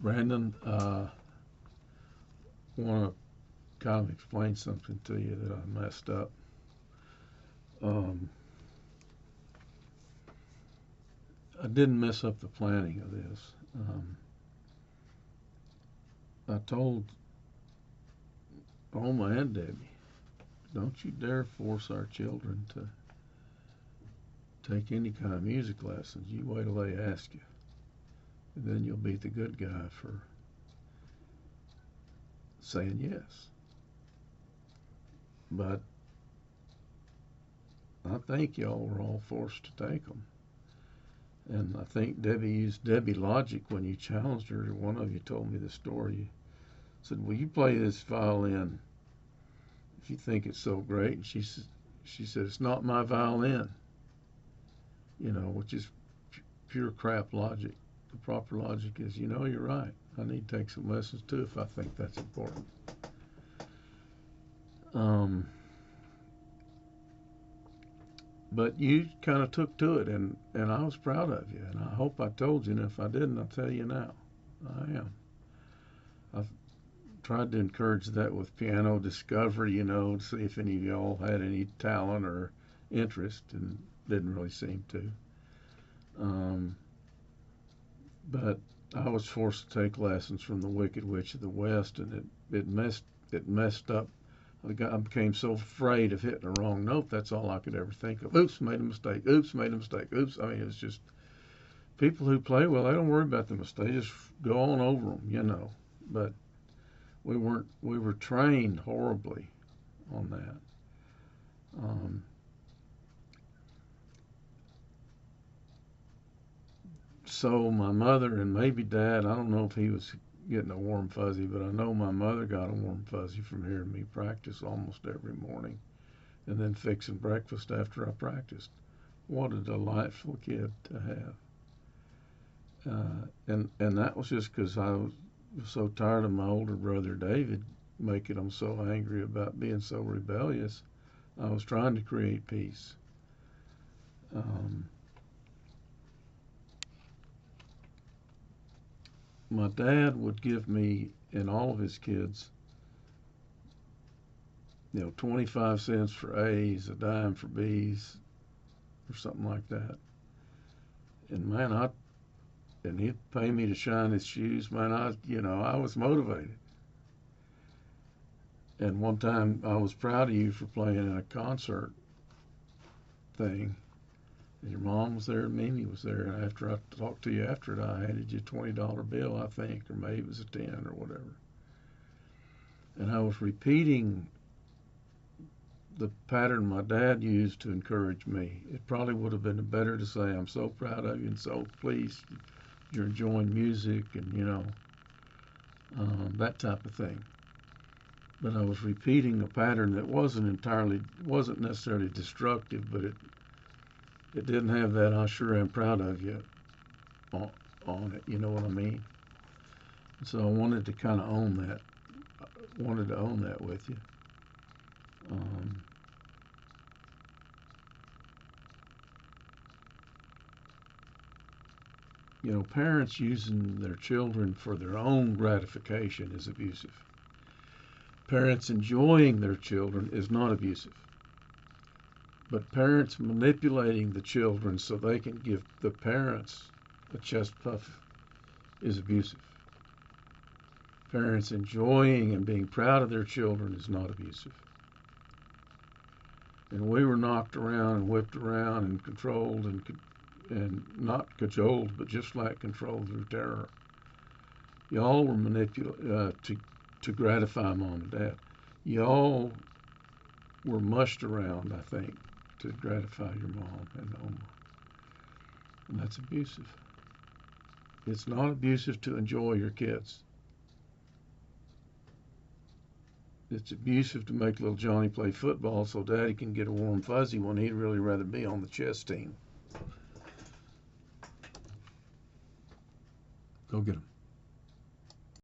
Brandon, want to kind of explain something to you that I messed up. Um, I didn't mess up the planning of this. I told Oma and Debbie, don't you dare force our children to take any kind of music lessons. You wait till they ask you, and then you'll be the good guy for saying yes. But I think y'all were all forced to take them. And I think Debbie used Debbie logic when you challenged her. One of you told me the story. You said, "Will you play this violin if you think it's so great?" And she said, "It's not my violin," which is pure crap logic. The proper logic is, you're right. I need to take some lessons too if I think that's important. But you kind of took to it, and I was proud of you, and I hope I told you, and if I didn't, I'll tell you now. I am. I've tried to encourage that with piano discovery, to see if any of y'all had any talent or interest, and didn't really seem to. But I was forced to take lessons from the Wicked Witch of the West, and it messed up. I became so afraid of hitting a wrong note. That's all I could ever think of. Oops, made a mistake. Oops, made a mistake. Oops. I mean, it's just people who play well. They don't worry about the mistakes. Just go on over them. But we weren't. We were trained horribly on that. So my mother and maybe Dad. I don't know if he was getting a warm fuzzy, but I know my mother got a warm fuzzy from hearing me practice almost every morning, and then fixing breakfast after I practiced. What a delightful kid to have. And that was just because I was so tired of my older brother David making him so angry about being so rebellious. I was trying to create peace. Um, my dad would give me and all of his kids, 25 cents for A's, a dime for B's, or something like that. And man, and he'd pay me to shine his shoes. Man, I was motivated. And one time I was proud of you for playing in a concert thing. And your mom was there, Mimi was there, and after I talked to you after it, I handed you a $20 bill, I think, or maybe it was a 10 or whatever. And I was repeating the pattern my dad used to encourage me. It probably would have been better to say, "I'm so proud of you and so pleased you're enjoying music," and that type of thing. But I was repeating a pattern that wasn't necessarily destructive, but it didn't have that "I sure am proud of you" on it. You know what I mean? So I wanted to kind of own that. I wanted to own that with you. Um, Parents using their children for their own gratification is abusive. Parents enjoying their children is not abusive. But parents manipulating the children so they can give the parents a chest puff is abusive. Parents enjoying and being proud of their children is not abusive. And we were knocked around and whipped around and controlled and not cajoled, but just like controlled through terror. Y'all were manipulated to gratify mom and dad. Y'all were mushed around, I think, to gratify your mom and Oma. And that's abusive. It's not abusive to enjoy your kids. It's abusive to make little Johnny play football so daddy can get a warm fuzzy when he'd really rather be on the chess team. Go get him.